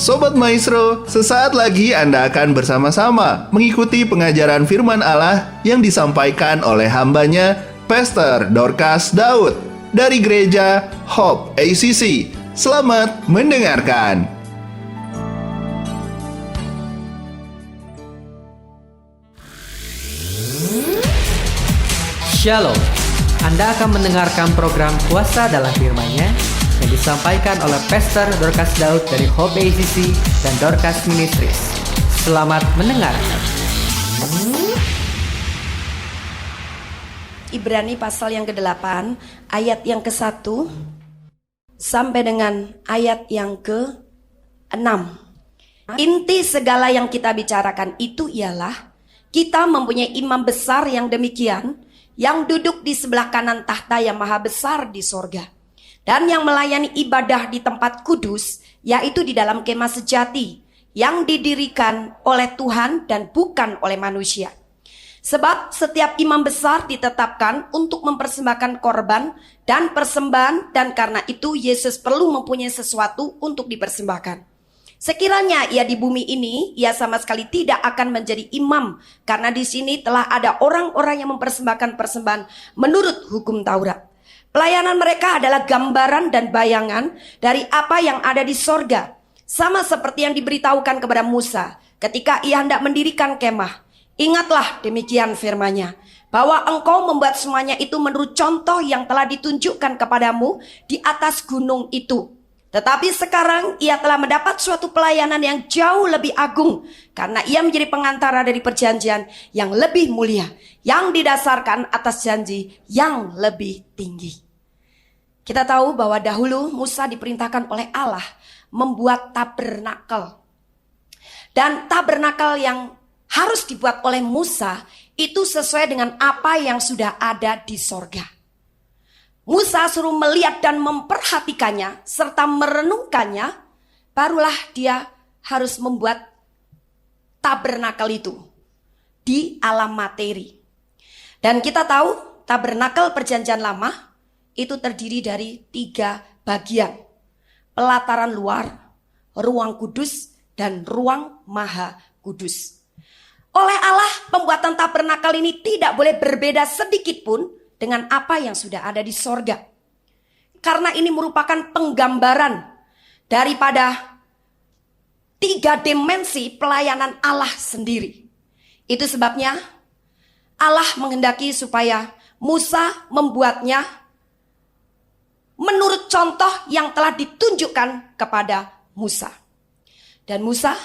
Sobat Maestro, sesaat lagi Anda akan bersama-sama mengikuti pengajaran firman Allah yang disampaikan oleh hambanya, Pastor Dorcas Daud, dari Gereja Hope ACC. Selamat mendengarkan. Shalom, Anda akan mendengarkan program Kuasa dalam Firman-Nya yang disampaikan oleh Pastor Dorcas Daud dari Hope ACC dan Dorcas Ministries. Selamat mendengarkan. Ibrani pasal yang ke-8, ayat yang ke-1 sampai dengan ayat yang ke-6. Inti segala yang kita bicarakan itu ialah kita mempunyai imam besar yang demikian, yang duduk di sebelah kanan tahta yang maha besar di sorga, dan yang melayani ibadah di tempat kudus, yaitu di dalam kemah sejati, yang didirikan oleh Tuhan dan bukan oleh manusia. Sebab setiap imam besar ditetapkan untuk mempersembahkan korban dan persembahan, dan karena itu Yesus perlu mempunyai sesuatu untuk dipersembahkan. Sekiranya ia di bumi ini, ia sama sekali tidak akan menjadi imam, karena di sini telah ada orang-orang yang mempersembahkan persembahan menurut hukum Taurat. Pelayanan mereka adalah gambaran dan bayangan dari apa yang ada di sorga, sama seperti yang diberitahukan kepada Musa ketika ia hendak mendirikan kemah. Ingatlah demikian firman-Nya, bahwa engkau membuat semuanya itu menurut contoh yang telah ditunjukkan kepadamu di atas gunung itu. Tetapi sekarang ia telah mendapat suatu pelayanan yang jauh lebih agung, karena ia menjadi pengantara dari perjanjian yang lebih mulia, yang didasarkan atas janji yang lebih tinggi. Kita tahu bahwa dahulu Musa diperintahkan oleh Allah membuat tabernakel. Dan tabernakel yang harus dibuat oleh Musa itu sesuai dengan apa yang sudah ada di sorga. Musa suruh melihat dan memperhatikannya serta merenungkannya, barulah dia harus membuat tabernakel itu di alam materi. Dan kita tahu tabernakel perjanjian lama itu terdiri dari 3 bagian: pelataran luar, ruang kudus, dan ruang maha kudus. Oleh Allah, pembuatan tabernakel ini tidak boleh berbeda sedikit pun dengan apa yang sudah ada di sorga. Karena ini merupakan penggambaran daripada 3 dimensi pelayanan Allah sendiri. Itu sebabnya Allah menghendaki supaya Musa membuatnya menurut contoh yang telah ditunjukkan kepada Musa. Dan Musa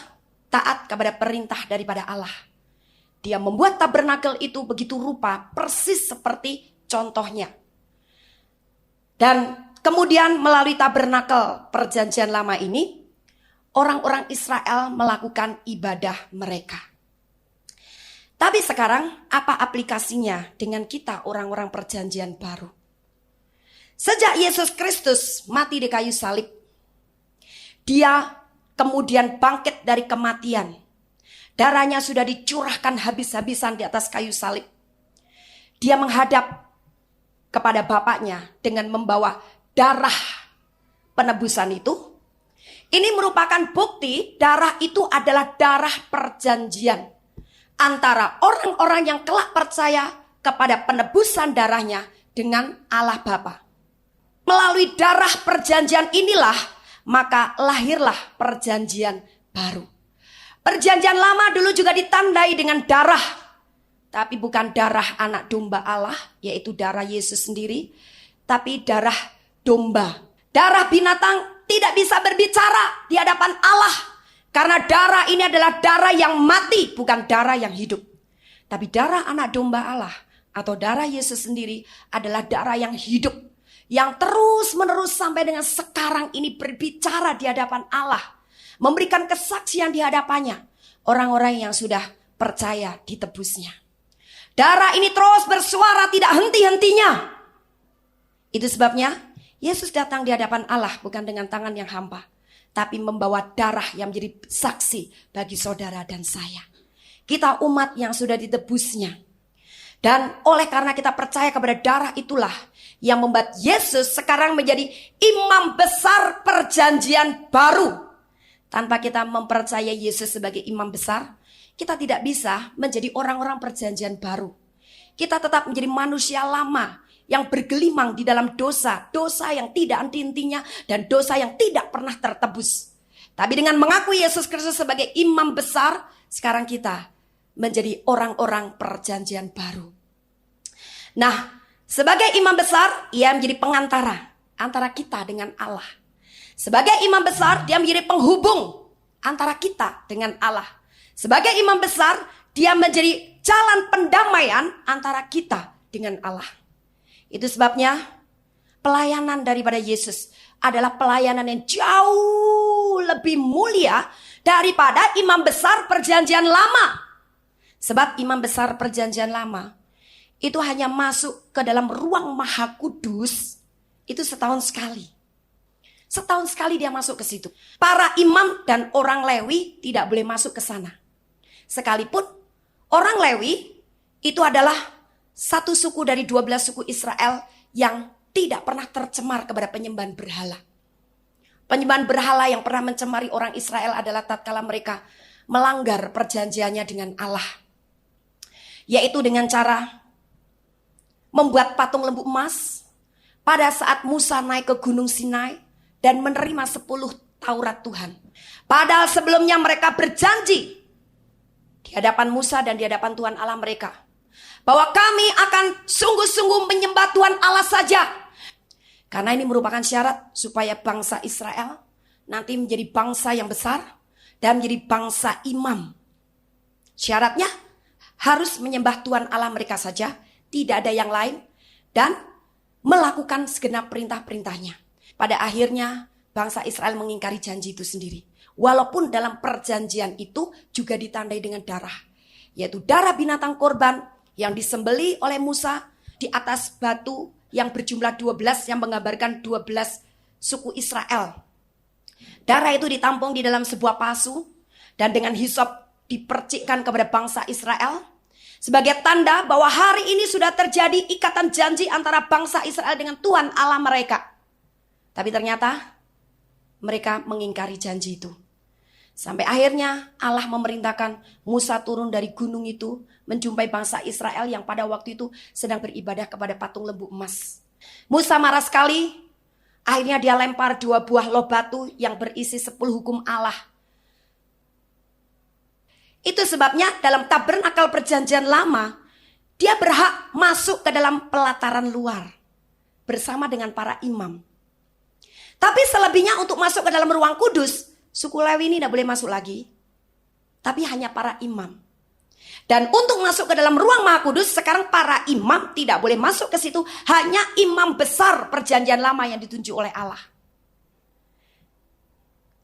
taat kepada perintah daripada Allah. Dia membuat tabernakel itu begitu rupa, persis seperti contohnya. Dan kemudian melalui tabernakel perjanjian lama ini, orang-orang Israel melakukan ibadah mereka. Tapi sekarang apa aplikasinya dengan kita orang-orang perjanjian baru? Sejak Yesus Kristus mati di kayu salib, dia kemudian bangkit dari kematian. Darahnya sudah dicurahkan habis-habisan di atas kayu salib. Dia menghadap kepada Bapaknya dengan membawa darah penebusan itu. Ini merupakan bukti darah itu adalah darah perjanjian antara orang-orang yang kelak percaya kepada penebusan darahnya dengan Allah Bapa. Melalui darah perjanjian inilah maka lahirlah perjanjian baru. Perjanjian lama dulu juga ditandai dengan darah, tapi bukan darah anak domba Allah, yaitu darah Yesus sendiri, tapi darah domba. Darah binatang tidak bisa berbicara di hadapan Allah, karena darah ini adalah darah yang mati, bukan darah yang hidup. Tapi darah anak domba Allah atau darah Yesus sendiri adalah darah yang hidup, yang terus menerus sampai dengan sekarang ini berbicara di hadapan Allah, memberikan kesaksian di hadapannya orang-orang yang sudah percaya ditebusnya. Darah ini terus bersuara tidak henti-hentinya. Itu sebabnya Yesus datang di hadapan Allah bukan dengan tangan yang hampa, tapi membawa darah yang menjadi saksi bagi saudara dan saya. Kita umat yang sudah ditebusnya. Dan oleh karena kita percaya kepada darah itulah yang membuat Yesus sekarang menjadi imam besar perjanjian baru. tanpa kita mempercayai Yesus sebagai imam besar, kita tidak bisa menjadi orang-orang perjanjian baru. Kita tetap menjadi manusia lama yang bergelimang di dalam dosa, dosa yang tidak henti-hentinya dan dosa yang tidak pernah tertebus. Tapi dengan mengakui Yesus Kristus sebagai imam besar, sekarang kita menjadi orang-orang perjanjian baru. Nah, sebagai imam besar, ia menjadi pengantara antara kita dengan Allah. Sebagai imam besar, dia menjadi penghubung antara kita dengan Allah. Sebagai imam besar, dia menjadi jalan pendamaian antara kita dengan Allah. Itu sebabnya pelayanan daripada Yesus adalah pelayanan yang jauh lebih mulia daripada imam besar perjanjian lama. Sebab imam besar perjanjian lama itu hanya masuk ke dalam ruang maha kudus itu setahun sekali. Setahun sekali dia masuk ke situ. Para imam dan orang Lewi tidak boleh masuk ke sana. Sekalipun orang Lewi itu adalah satu suku dari 12 suku Israel yang tidak pernah tercemar kepada penyembahan berhala. Penyembahan berhala yang pernah mencemari orang Israel adalah tatkala mereka melanggar perjanjiannya dengan Allah. Yaitu dengan cara membuat patung lembu emas pada saat Musa naik ke Gunung Sinai dan menerima 10 Taurat Tuhan. Padahal sebelumnya mereka berjanji di hadapan Musa dan di hadapan Tuhan Allah mereka bahwa kami akan sungguh-sungguh menyembah Tuhan Allah saja. Karena ini merupakan syarat supaya bangsa Israel nanti menjadi bangsa yang besar dan menjadi bangsa imam. Syaratnya harus menyembah Tuhan Allah mereka saja, tidak ada yang lain, dan melakukan segenap perintah-perintahnya. Pada akhirnya bangsa Israel mengingkari janji itu sendiri. Walaupun dalam perjanjian itu juga ditandai dengan darah. Yaitu darah binatang korban yang disembeli oleh Musa di atas batu yang berjumlah 12 yang menggambarkan 12 suku Israel. Darah itu ditampung di dalam sebuah pasu dan dengan hisop dipercikkan kepada bangsa Israel sebagai tanda bahwa hari ini sudah terjadi ikatan janji antara bangsa Israel dengan Tuhan Allah mereka. Tapi ternyata mereka mengingkari janji itu. Sampai akhirnya Allah memerintahkan Musa turun dari gunung itu menjumpai bangsa Israel yang pada waktu itu sedang beribadah kepada patung lembu emas. Musa marah sekali. Akhirnya dia lempar 2 buah loh batu yang berisi 10 hukum Allah. Itu sebabnya dalam tabernakel perjanjian lama, dia berhak masuk ke dalam pelataran luar bersama dengan para imam. Tapi selebihnya untuk masuk ke dalam ruang kudus, suku Lewi ini tidak boleh masuk lagi. Tapi hanya para imam. Dan untuk masuk ke dalam ruang maha kudus, sekarang para imam tidak boleh masuk ke situ. Hanya imam besar perjanjian lama yang ditunjuk oleh Allah.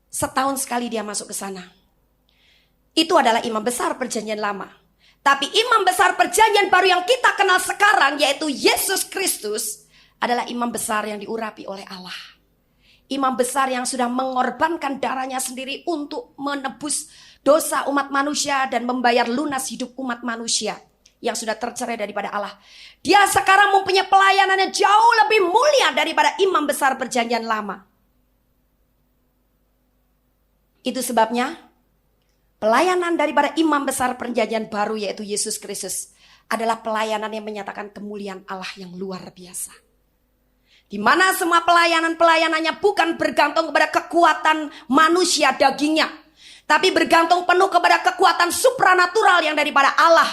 Setahun sekali dia masuk ke sana. Itu adalah imam besar perjanjian lama. Tapi imam besar perjanjian baru yang kita kenal sekarang, yaitu Yesus Kristus, adalah imam besar yang diurapi oleh Allah. Imam besar yang sudah mengorbankan darahnya sendiri untuk menebus dosa umat manusia dan membayar lunas hidup umat manusia yang sudah tercerai daripada Allah. Dia sekarang mempunyai pelayanan yang jauh lebih mulia daripada imam besar perjanjian lama. Itu sebabnya pelayanan daripada imam besar perjanjian baru yaitu Yesus Kristus adalah pelayanan yang menyatakan kemuliaan Allah yang luar biasa. Di mana semua pelayanannya bukan bergantung kepada kekuatan manusia dagingnya, tapi bergantung penuh kepada kekuatan supranatural yang daripada Allah.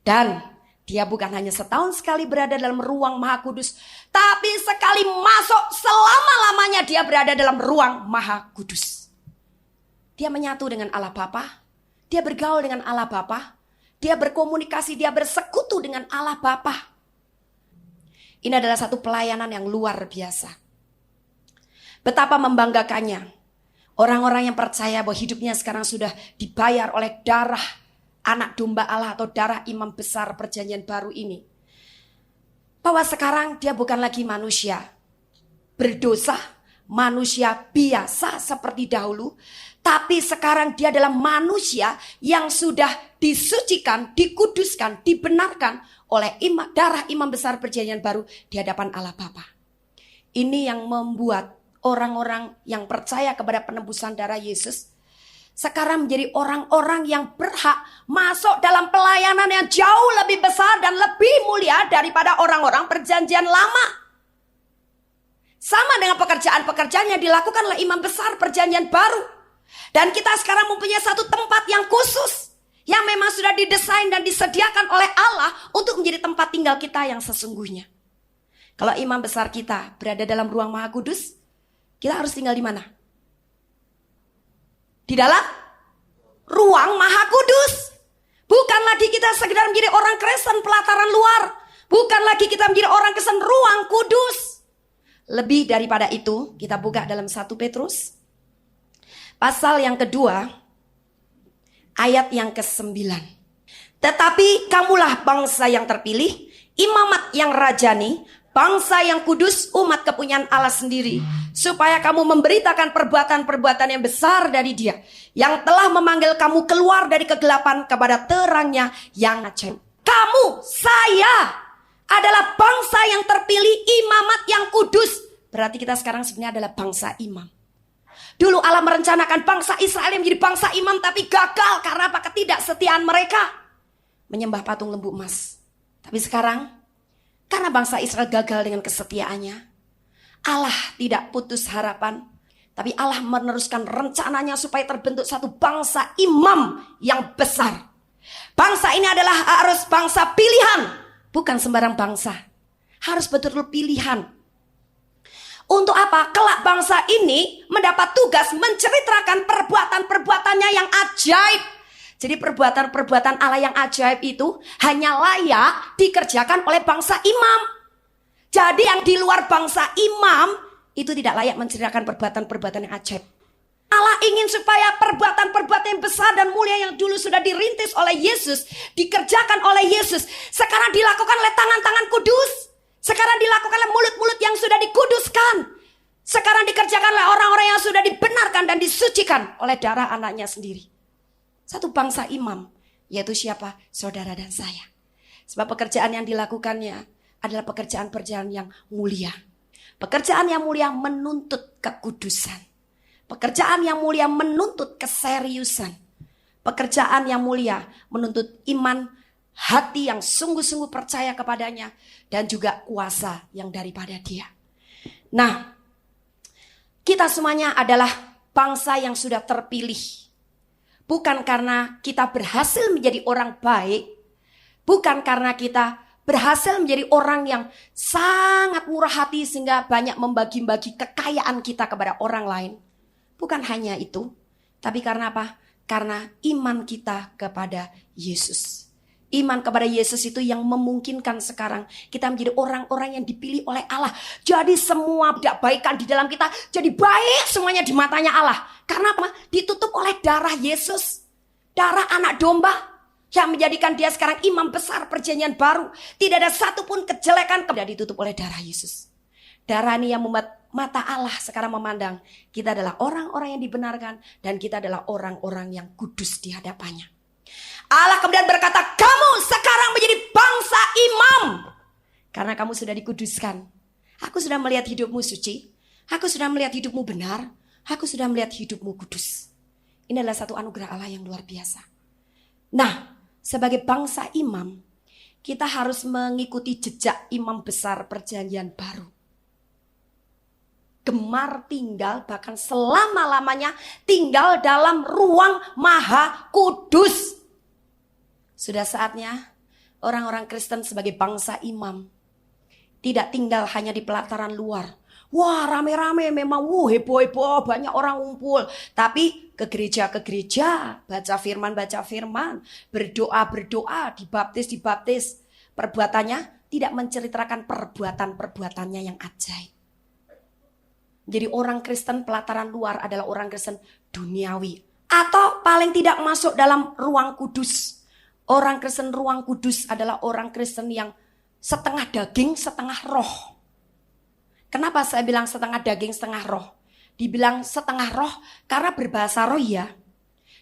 Dan dia bukan hanya setahun sekali berada dalam ruang maha kudus, tapi sekali masuk selama-lamanya dia berada dalam ruang maha kudus. Dia menyatu dengan Allah Bapa, dia bergaul dengan Allah Bapa, dia berkomunikasi, dia bersekutu dengan Allah Bapa. Ini adalah satu pelayanan yang luar biasa. Betapa membanggakannya orang-orang yang percaya bahwa hidupnya sekarang sudah dibayar oleh darah anak domba Allah atau darah imam besar perjanjian baru ini. Bahwa sekarang dia bukan lagi manusia berdosa, manusia biasa seperti dahulu. Tapi sekarang dia adalah manusia yang sudah disucikan, dikuduskan, dibenarkan oleh darah imam besar perjanjian baru di hadapan Allah Bapa. Ini yang membuat orang-orang yang percaya kepada penebusan darah Yesus sekarang menjadi orang-orang yang berhak masuk dalam pelayanan yang jauh lebih besar dan lebih mulia daripada orang-orang perjanjian lama. Sama dengan pekerjaan-pekerjaan yang dilakukan oleh imam besar perjanjian baru. Dan kita sekarang mempunyai satu tempat yang khusus, yang memang sudah didesain dan disediakan oleh Allah untuk menjadi tempat tinggal kita yang sesungguhnya. Kalau imam besar kita berada dalam ruang Maha Kudus, kita harus tinggal di mana? Di dalam ruang Maha Kudus. Bukan lagi kita sekedar menjadi orang Kristen pelataran luar. Bukan lagi kita menjadi orang Kristen ruang kudus. Lebih daripada itu, kita buka dalam 1 Petrus. Pasal yang kedua, ayat yang ke-9. Tetapi kamulah bangsa yang terpilih, imamat yang rajani, bangsa yang kudus, umat kepunyaan Allah sendiri. Supaya kamu memberitakan perbuatan-perbuatan yang besar dari Dia, yang telah memanggil kamu keluar dari kegelapan kepada terangnya yang ajaib. Kamu, saya adalah bangsa yang terpilih, imamat yang kudus. Berarti kita sekarang sebenarnya adalah bangsa imam. Dulu Allah merencanakan bangsa Israel yang menjadi bangsa imam, tapi gagal karena apa? Ketidaksetiaan mereka menyembah patung lembu emas. Tapi sekarang, karena bangsa Israel gagal dengan kesetiaannya, Allah tidak putus harapan, tapi Allah meneruskan rencananya supaya terbentuk satu bangsa imam yang besar. Bangsa ini adalah harus bangsa pilihan, bukan sembarang bangsa. Harus betul-betul pilihan. Untuk apa? Kelak bangsa ini mendapat tugas menceritakan perbuatan-perbuatannya yang ajaib. Jadi perbuatan-perbuatan Allah yang ajaib itu hanya layak dikerjakan oleh bangsa imam. Jadi yang di luar bangsa imam itu tidak layak menceritakan perbuatan-perbuatan yang ajaib. Allah ingin supaya perbuatan-perbuatan yang besar dan mulia yang dulu sudah dirintis oleh Yesus, dikerjakan oleh Yesus, sekarang dilakukan oleh tangan-tangan kudus. Sekarang dilakukan oleh mulut-mulut yang sudah dikuduskan. Sekarang dikerjakan oleh orang-orang yang sudah dibenarkan dan disucikan oleh darah anaknya sendiri. Satu bangsa imam, yaitu siapa? Saudara dan saya. Sebab pekerjaan yang dilakukannya adalah pekerjaan-pekerjaan yang mulia. Pekerjaan yang mulia menuntut kekudusan. Pekerjaan yang mulia menuntut keseriusan. Pekerjaan yang mulia menuntut iman, hati yang sungguh-sungguh percaya kepadanya, dan juga kuasa yang daripada Dia. Nah, kita semuanya adalah bangsa yang sudah terpilih. Bukan karena kita berhasil menjadi orang baik, bukan karena kita berhasil menjadi orang yang sangat murah hati sehingga banyak membagi-bagi kekayaan kita kepada orang lain. Bukan hanya itu, tapi karena apa? Karena iman kita kepada Yesus. Iman kepada Yesus itu yang memungkinkan sekarang kita menjadi orang-orang yang dipilih oleh Allah. Jadi semua tidak baikan di dalam kita jadi baik semuanya di matanya Allah. Karena apa? Ditutup oleh darah Yesus. Darah anak domba yang menjadikan Dia sekarang imam besar perjanjian baru. Tidak ada satupun kejelekan yang ditutup oleh darah Yesus. Darah ini yang membuat mata Allah sekarang memandang kita adalah orang-orang yang dibenarkan dan kita adalah orang-orang yang kudus di hadapannya. Allah kemudian berkata, kamu sekarang menjadi bangsa imam. Karena kamu sudah dikuduskan. Aku sudah melihat hidupmu suci. Aku sudah melihat hidupmu benar. Aku sudah melihat hidupmu kudus. Ini adalah satu anugerah Allah yang luar biasa. Nah, sebagai bangsa imam, kita harus mengikuti jejak imam besar perjanjian baru. Gemar tinggal, bahkan selama-lamanya tinggal dalam ruang Maha Kudus. Sudah saatnya orang-orang Kristen sebagai bangsa imam tidak tinggal hanya di pelataran luar. Wah, rame-rame memang, heboh-heboh, banyak orang ngumpul. Tapi ke gereja, baca firman, berdoa, dibaptis. Perbuatannya tidak menceritakan perbuatan-perbuatannya yang ajaib. Jadi orang Kristen pelataran luar adalah orang Kristen duniawi. Atau paling tidak masuk dalam ruang kudus. Orang Kristen ruang kudus adalah orang Kristen yang setengah daging, setengah roh. Kenapa saya bilang setengah daging, setengah roh? Dibilang setengah roh karena berbahasa roh ya.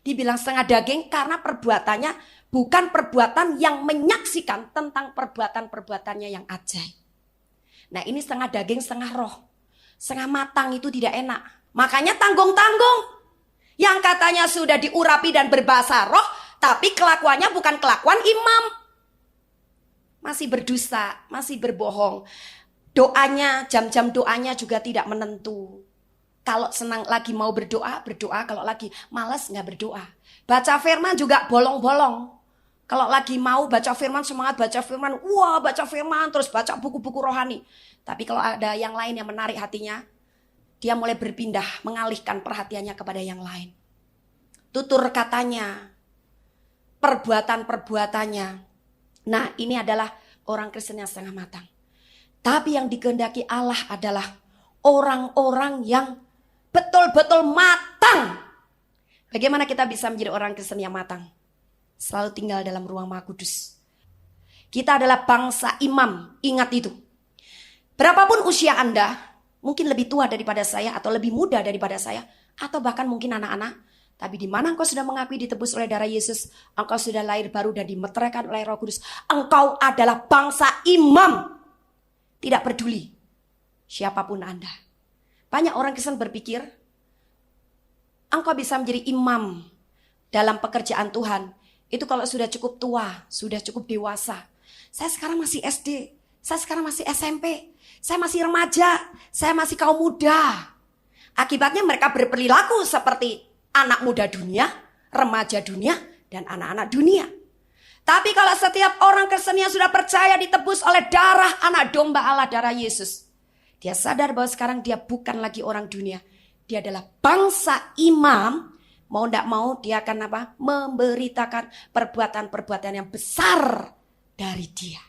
Dibilang setengah daging karena perbuatannya bukan perbuatan yang menyaksikan tentang perbuatan-perbuatannya yang ajaib. Nah ini setengah daging, setengah roh. Setengah matang itu tidak enak. Makanya tanggung-tanggung. Yang katanya sudah diurapi dan berbahasa roh, tapi kelakuannya bukan kelakuan imam. Masih berdusta, masih berbohong. Doanya, jam-jam doanya juga tidak menentu. Kalau senang lagi mau berdoa, berdoa. Kalau lagi malas nggak berdoa. Baca firman juga bolong-bolong. Kalau lagi mau baca firman, semangat baca firman. Wah, baca firman, terus baca buku-buku rohani. Tapi kalau ada yang lain yang menarik hatinya, dia mulai berpindah, mengalihkan perhatiannya kepada yang lain. Tutur katanya, perbuatan-perbuatannya. Nah, ini adalah orang Kristen yang setengah matang. Tapi yang dikehendaki Allah adalah orang-orang yang betul-betul matang. Bagaimana kita bisa menjadi orang Kristen yang matang? Selalu tinggal dalam ruang Maha Kudus. Kita adalah bangsa imam, ingat itu. Berapapun usia Anda, mungkin lebih tua daripada saya atau lebih muda daripada saya, atau bahkan mungkin anak-anak. Tapi di mana engkau sudah mengakui ditebus oleh darah Yesus, engkau sudah lahir baru dan dimeteraikan oleh Roh Kudus. Engkau adalah bangsa imam. Tidak peduli siapapun Anda. Banyak orang Kristen berpikir, engkau bisa menjadi imam dalam pekerjaan Tuhan. Itu kalau sudah cukup tua, sudah cukup dewasa. Saya sekarang masih SD, saya sekarang masih SMP, saya masih remaja, saya masih kaum muda. Akibatnya mereka berperilaku seperti anak muda dunia, remaja dunia, dan anak-anak dunia. Tapi kalau setiap orang Kristen yang sudah percaya ditebus oleh darah anak domba Allah, darah Yesus, dia sadar bahwa sekarang dia bukan lagi orang dunia. Dia adalah bangsa imam. Mau tidak mau dia akan apa? Memberitakan perbuatan-perbuatan yang besar dari dia.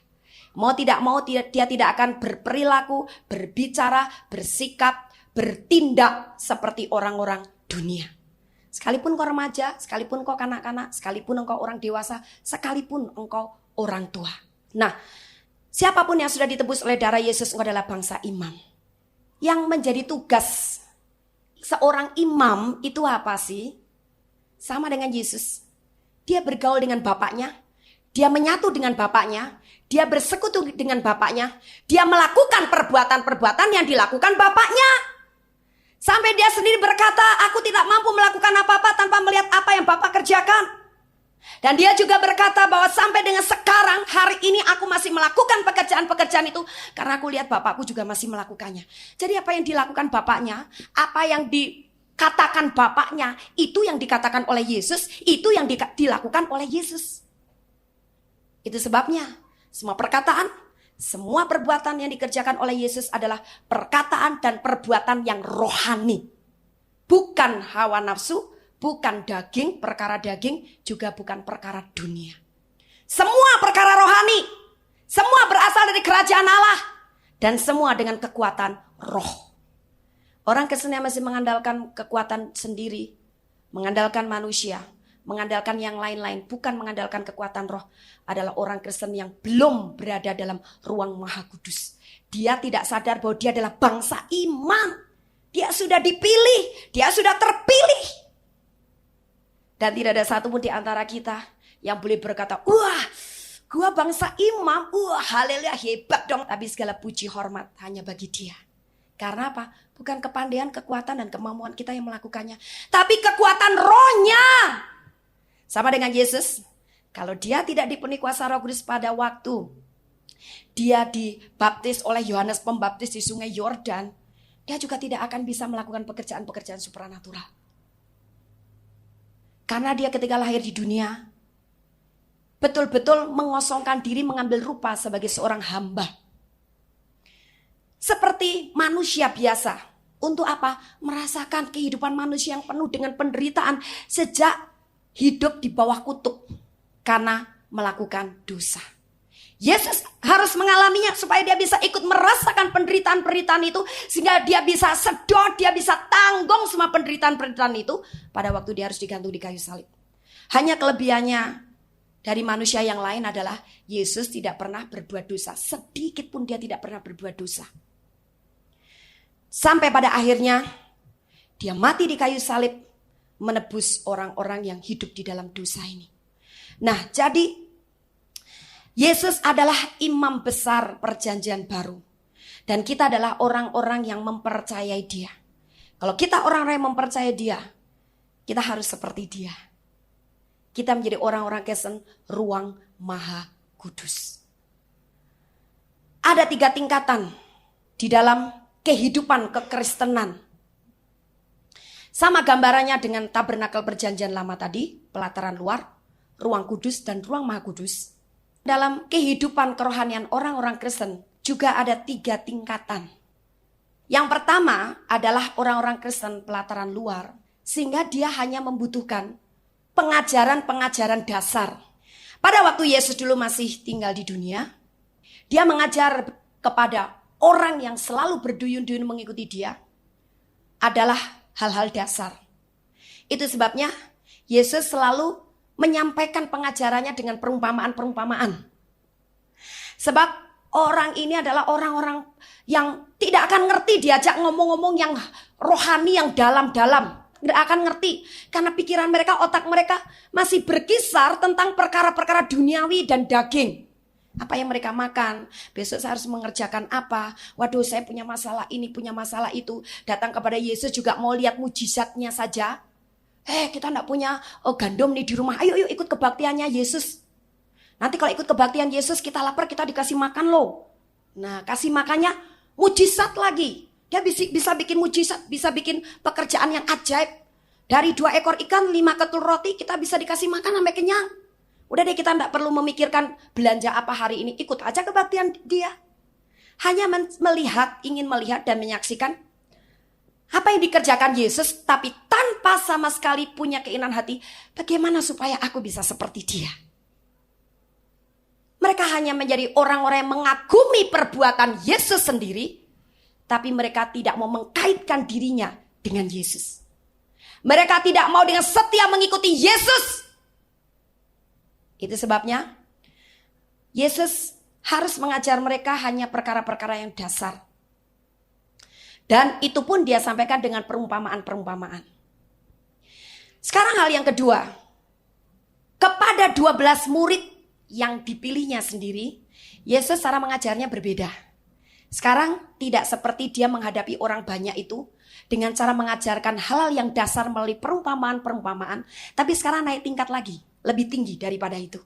Mau tidak mau dia tidak akan berperilaku, berbicara, bersikap, bertindak seperti orang-orang dunia. Sekalipun kau remaja, sekalipun kau kanak-kanak, sekalipun engkau orang dewasa, sekalipun engkau orang tua. Nah, siapapun yang sudah ditebus oleh darah Yesus, engkau adalah bangsa imam. Yang menjadi tugas seorang imam itu apa sih? Sama dengan Yesus. Dia bergaul dengan bapaknya. Dia menyatu dengan bapaknya. Dia bersekutu dengan bapaknya. Dia melakukan perbuatan-perbuatan yang dilakukan bapaknya. Sampai dia sendiri berkata, aku tidak mampu melakukan apa-apa tanpa melihat apa yang Bapa kerjakan. Dan dia juga berkata bahwa sampai dengan sekarang, hari ini aku masih melakukan pekerjaan-pekerjaan itu. Karena aku lihat Bapakku juga masih melakukannya. Jadi apa yang dilakukan bapaknya, apa yang dikatakan bapaknya, itu yang dikatakan oleh Yesus, itu yang dilakukan oleh Yesus. Itu sebabnya semua perkataan, semua perbuatan yang dikerjakan oleh Yesus adalah perkataan dan perbuatan yang rohani. Bukan hawa nafsu, bukan daging, perkara daging, juga bukan perkara dunia. Semua perkara rohani, semua berasal dari kerajaan Allah, dan semua dengan kekuatan roh. Orang Kristen yang masih mengandalkan kekuatan sendiri, mengandalkan manusia, mengandalkan yang lain-lain, bukan mengandalkan kekuatan roh, adalah orang Kristen yang belum berada dalam ruang Maha Kudus. Dia tidak sadar bahwa dia adalah bangsa imam. Dia sudah dipilih, dia sudah terpilih. Dan tidak ada satupun di antara kita yang boleh berkata, wah, gua bangsa imam, wah haleluya hebat dong. Tapi segala puji hormat hanya bagi dia. Karena apa? Bukan kepandaian, kekuatan, dan kemampuan kita yang melakukannya. Tapi kekuatan rohnya. Sama dengan Yesus. Kalau dia tidak dipenuhi kuasa Roh Kudus pada waktu dia dibaptis oleh Yohanes Pembaptis di sungai Yordan, dia juga tidak akan bisa melakukan pekerjaan-pekerjaan supranatural. Karena dia ketika lahir di dunia, betul-betul mengosongkan diri, mengambil rupa sebagai seorang hamba. Seperti manusia biasa. Untuk apa? Merasakan kehidupan manusia yang penuh dengan penderitaan sejak hidup di bawah kutuk karena melakukan dosa. Yesus harus mengalaminya supaya dia bisa ikut merasakan penderitaan-penderitaan itu, sehingga dia bisa sedot, dia bisa tanggung semua penderitaan-penderitaan itu pada waktu dia harus digantung di kayu salib. Hanya kelebihannya dari manusia yang lain adalah Yesus tidak pernah berbuat dosa, sedikit pun dia tidak pernah berbuat dosa. Sampai pada akhirnya dia mati di kayu salib, menebus orang-orang yang hidup di dalam dosa ini. Nah, jadi Yesus adalah imam besar perjanjian baru. Dan kita adalah orang-orang yang mempercayai dia. Kalau kita orang-orang yang mempercayai dia, kita harus seperti dia. Kita menjadi orang-orang Kristen ruang maha kudus. Ada 3 tingkatan di dalam kehidupan kekristenan. Sama gambarannya dengan tabernakel perjanjian lama tadi, pelataran luar, ruang kudus dan ruang maha kudus. Dalam kehidupan kerohanian orang-orang Kristen juga ada 3 tingkatan. Yang pertama adalah orang-orang Kristen pelataran luar, sehingga dia hanya membutuhkan pengajaran-pengajaran dasar. Pada waktu Yesus dulu masih tinggal di dunia, dia mengajar kepada orang yang selalu berduyun-duyun mengikuti dia adalah hal-hal dasar. Itu sebabnya Yesus selalu menyampaikan pengajarannya dengan perumpamaan-perumpamaan. Sebab orang ini adalah orang-orang yang tidak akan ngerti diajak ngomong-ngomong yang rohani, yang dalam-dalam. Tidak akan ngerti. Karena pikiran mereka, otak mereka masih berkisar tentang perkara-perkara duniawi dan daging. Apa yang mereka makan, besok saya harus mengerjakan apa. Waduh, saya punya masalah ini, punya masalah itu. Datang kepada Yesus juga mau lihat mujizatnya saja. Kita enggak punya gandum nih di rumah. Ayo ikut kebaktiannya Yesus. Nanti kalau ikut kebaktian Yesus kita lapar, kita dikasih makan loh. Nah, kasih makannya mujizat lagi. Dia bisa bikin mujizat, bisa bikin pekerjaan yang ajaib. Dari 2 ekor ikan, 5 ketul roti, kita bisa dikasih makan sampai kenyang. Udah deh, kita enggak perlu memikirkan belanja apa hari ini. Ikut aja kebaktian dia. Hanya ingin melihat dan menyaksikan apa yang dikerjakan Yesus, tapi tanpa sama sekali punya keinginan hati, bagaimana supaya aku bisa seperti dia. Mereka hanya menjadi orang-orang yang mengagumi perbuatan Yesus sendiri, tapi mereka tidak mau mengkaitkan dirinya dengan Yesus. Mereka tidak mau dengan setia mengikuti Yesus. Itu sebabnya Yesus harus mengajar mereka hanya perkara-perkara yang dasar. Dan itu pun dia sampaikan dengan perumpamaan-perumpamaan. Sekarang hal yang kedua. Kepada 12 murid yang dipilihnya sendiri, Yesus cara mengajarnya berbeda. Sekarang tidak seperti dia menghadapi orang banyak itu dengan cara mengajarkan hal yang dasar melalui perumpamaan-perumpamaan. Tapi sekarang naik tingkat lagi, lebih tinggi daripada itu.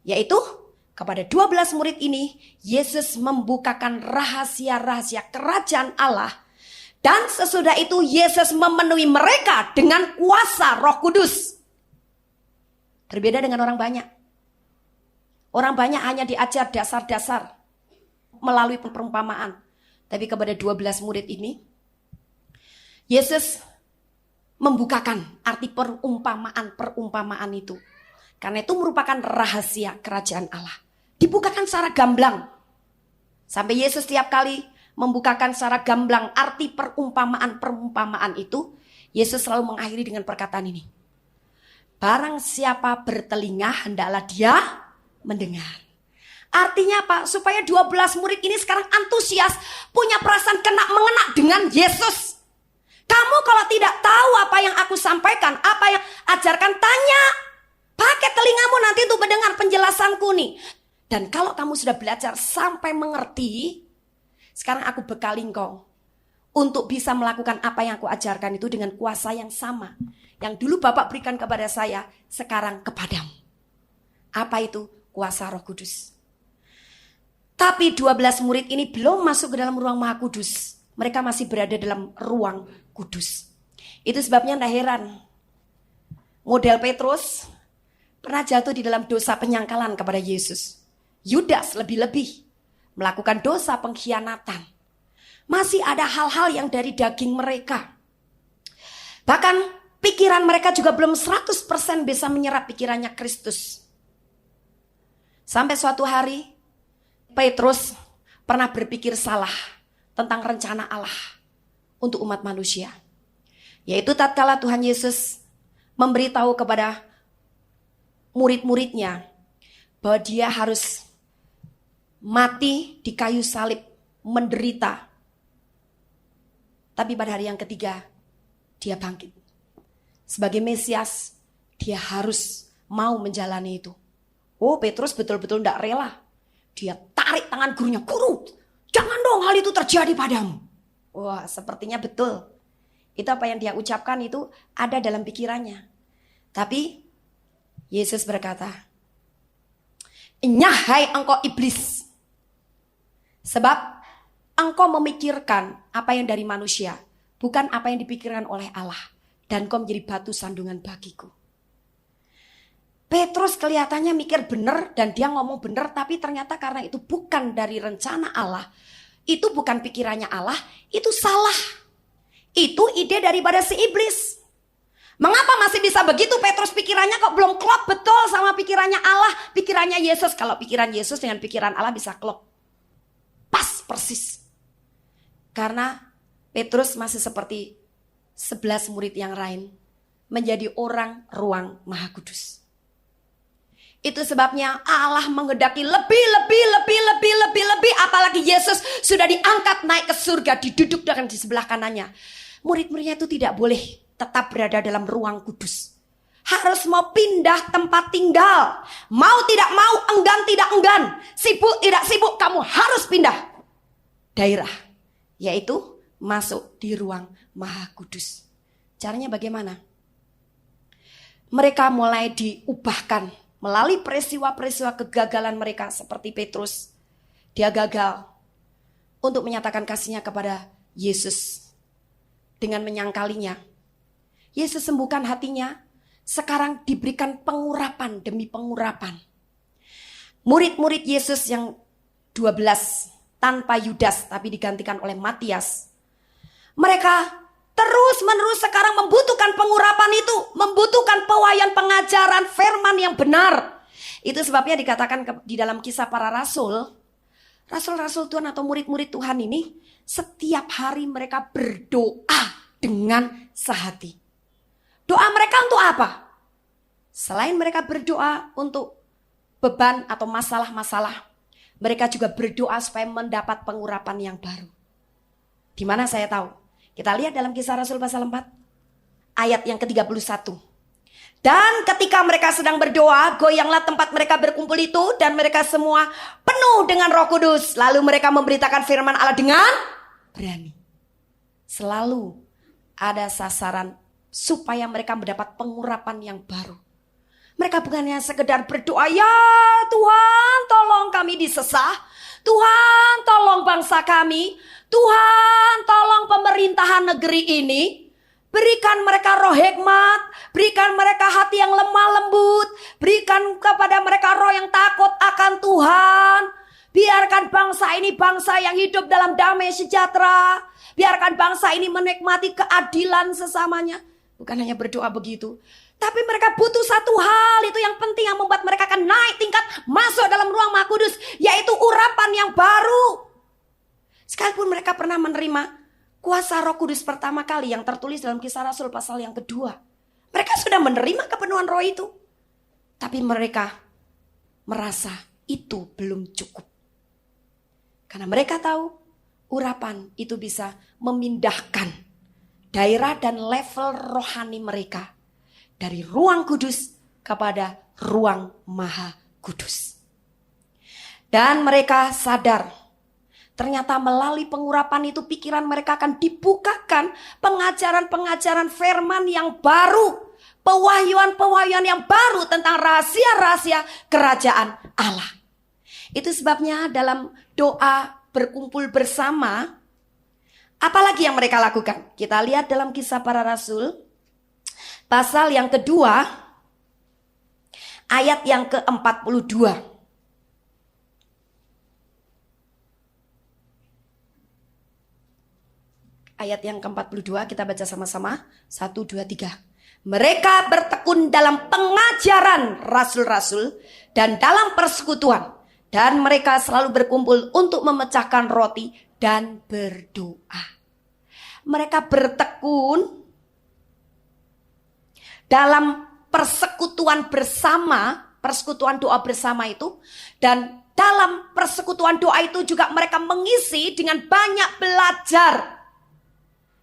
Yaitu kepada 12 murid ini, Yesus membukakan rahasia-rahasia kerajaan Allah. Dan sesudah itu Yesus memenuhi mereka dengan kuasa Roh Kudus. Berbeda dengan orang banyak. Orang banyak hanya diajar dasar-dasar melalui perumpamaan. Tapi kepada 12 murid ini, Yesus membukakan arti perumpamaan itu. Karena itu merupakan rahasia kerajaan Allah. Dibukakan secara gamblang. Sampai Yesus setiap kali membukakan secara gamblang arti perumpamaan itu, Yesus selalu mengakhiri dengan perkataan ini. Barang siapa bertelinga, hendaklah dia mendengar. Artinya apa? Supaya 12 murid ini sekarang antusias, punya perasaan mengena dengan Yesus. Kamu kalau tidak tahu apa yang aku sampaikan, apa yang ajarkan, tanya. Pakai telingamu nanti untuk mendengar penjelasanku nih. Dan kalau kamu sudah belajar sampai mengerti, sekarang aku bekali engkau untuk bisa melakukan apa yang aku ajarkan itu dengan kuasa yang sama. Yang dulu Bapak berikan kepada saya, sekarang kepadamu. Apa itu? Kuasa Roh Kudus. Tapi 12 murid ini belum masuk ke dalam ruang Maha Kudus. Mereka masih berada dalam ruang kudus. Itu sebabnya tidak heran. Model Petrus pernah jatuh di dalam dosa penyangkalan kepada Yesus. Yudas lebih-lebih melakukan dosa pengkhianatan. Masih ada hal-hal yang dari daging mereka. Bahkan pikiran mereka juga belum 100% bisa menyerap pikirannya Kristus. Sampai suatu hari Petrus pernah berpikir salah tentang rencana Allah untuk umat manusia. Yaitu tatkala Tuhan Yesus memberitahu kepada murid-muridnya bahwa dia harus mati di kayu salib, menderita. Tapi pada hari yang ketiga dia bangkit. Sebagai Mesias, dia harus mau menjalani itu. Oh, Petrus betul-betul tidak rela. Dia tarik tangan gurunya, "Guru, Jangan dong hal itu terjadi padamu. Wah, sepertinya betul. Itu apa yang dia ucapkan itu ada dalam pikirannya. Tapi Yesus berkata, "Nyahai engkau iblis, sebab engkau memikirkan apa yang dari manusia, bukan apa yang dipikirkan oleh Allah. Dan engkau menjadi batu sandungan bagiku." Petrus kelihatannya mikir benar dan dia ngomong benar, tapi ternyata karena itu bukan dari rencana Allah, itu bukan pikirannya Allah, itu salah. Itu ide daripada si iblis. Mengapa masih bisa begitu? Petrus pikirannya kok belum klop betul sama pikirannya Allah, pikirannya Yesus. Kalau pikiran Yesus dengan pikiran Allah bisa klop. Pas persis. Karena Petrus masih seperti 11 murid yang lain, menjadi orang ruang Maha Kudus. Itu sebabnya Allah menghendaki lebih, apalagi Yesus sudah diangkat naik ke surga, diduduk di sebelah kanannya. Murid-muridnya itu tidak boleh tetap berada dalam ruang kudus. Harus mau pindah tempat tinggal. Mau tidak mau, enggan tidak enggan, sibuk tidak sibuk, kamu harus pindah daerah. Yaitu masuk di ruang Maha Kudus. Caranya bagaimana? Mereka mulai diubahkan melalui peristiwa-peristiwa kegagalan mereka seperti Petrus. Dia gagal untuk menyatakan kasihnya kepada Yesus dengan menyangkalinya. Yesus sembuhkan hatinya, sekarang diberikan pengurapan demi pengurapan. Murid-murid Yesus yang 12 tanpa Yudas tapi digantikan oleh Matias. Mereka terus-menerus sekarang membutuhkan pengurapan itu, membutuhkan pewayan pengajaran firman yang benar. Itu sebabnya dikatakan di dalam Kisah Para Rasul, rasul-rasul Tuhan atau murid-murid Tuhan ini setiap hari mereka berdoa dengan sehati. Doa mereka untuk apa? Selain mereka berdoa untuk beban atau masalah-masalah, mereka juga berdoa supaya mendapat pengurapan yang baru. Di mana saya tahu? Kita lihat dalam Kisah Rasul pasal 4 ayat yang ke-31. Dan ketika mereka sedang berdoa, goyanglah tempat mereka berkumpul itu, dan mereka semua penuh dengan Roh Kudus. Lalu mereka memberitakan firman Allah dengan berani. Selalu ada sasaran supaya mereka mendapat pengurapan yang baru. Mereka bukan hanya sekedar berdoa, "Ya Tuhan, tolong kami disesah. Tuhan, tolong bangsa kami. Tuhan, tolong pemerintahan negeri ini. Berikan mereka roh hikmat, berikan mereka hati yang lemah lembut, berikan kepada mereka roh yang takut akan Tuhan. Biarkan bangsa ini bangsa yang hidup dalam damai sejahtera. Biarkan bangsa ini menikmati keadilan sesamanya." Bukan hanya berdoa begitu, tapi mereka butuh satu hal, itu yang penting yang membuat mereka akan naik tingkat masuk dalam ruang Maha Kudus, yaitu urapan yang baru. Sekalipun mereka pernah menerima kuasa Roh Kudus pertama kali yang tertulis dalam Kisah Rasul pasal yang kedua, mereka sudah menerima kepenuhan Roh itu, tapi mereka merasa itu belum cukup. Karena mereka tahu urapan itu bisa memindahkan daerah dan level rohani mereka dari ruang kudus kepada ruang Maha Kudus. Dan mereka sadar, ternyata melalui pengurapan itu pikiran mereka akan dibukakan pengajaran-pengajaran firman yang baru, pewahyuan-pewahyuan yang baru tentang rahasia-rahasia kerajaan Allah. Itu sebabnya dalam doa berkumpul bersama, apalagi yang mereka lakukan? Kita lihat dalam Kisah Para Rasul pasal yang kedua ayat yang ke-42. Ayat yang ke-42 kita baca sama-sama. 1, 2, 3. Mereka bertekun dalam pengajaran rasul-rasul dan dalam persekutuan. Dan mereka selalu berkumpul untuk memecahkan roti dan berdoa. Mereka bertekun dalam persekutuan bersama, persekutuan doa bersama itu. Dan dalam persekutuan doa itu juga mereka mengisi dengan banyak belajar,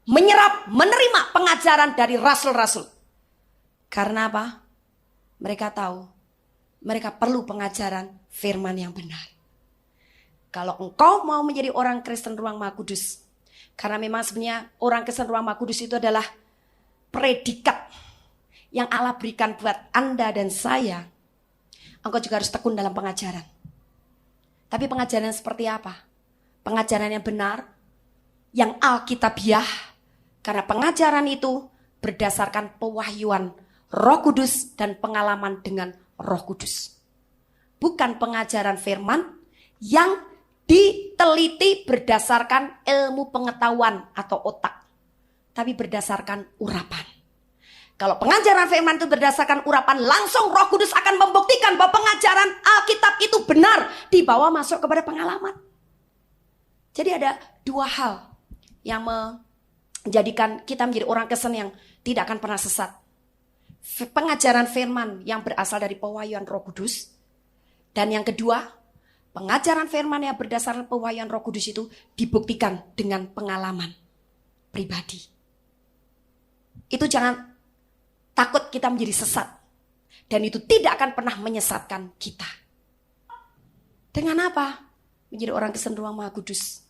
menyerap, menerima pengajaran dari rasul-rasul. Karena apa? Mereka tahu mereka perlu pengajaran firman yang benar. Kalau engkau mau menjadi orang Kristen Ruang Maha Kudus, karena memang sebenarnya orang Kristen Ruang Maha Kudus itu adalah predikat yang Allah berikan buat Anda dan saya. Engkau juga harus tekun dalam pengajaran. Tapi pengajaran seperti apa? Pengajaran yang benar, yang alkitabiah. Karena pengajaran itu berdasarkan pewahyuan Roh Kudus dan pengalaman dengan Roh Kudus. Bukan pengajaran firman yang diteliti berdasarkan ilmu pengetahuan atau otak, tapi berdasarkan urapan. Kalau pengajaran firman itu berdasarkan urapan, langsung Roh Kudus akan membuktikan bahwa pengajaran Alkitab itu benar, dibawa masuk kepada pengalaman. Jadi ada dua hal yang menjadikan kita menjadi orang Kristen yang tidak akan pernah sesat. Pengajaran firman yang berasal dari pewahyuan Roh Kudus, dan yang kedua, pengajaran firman yang berdasarkan pewahyuan Roh Kudus itu dibuktikan dengan pengalaman pribadi. Itu jangan takut kita menjadi sesat. Dan itu tidak akan pernah menyesatkan kita. Dengan apa? Menjadi orang Kristen Ruang Maha Kudus.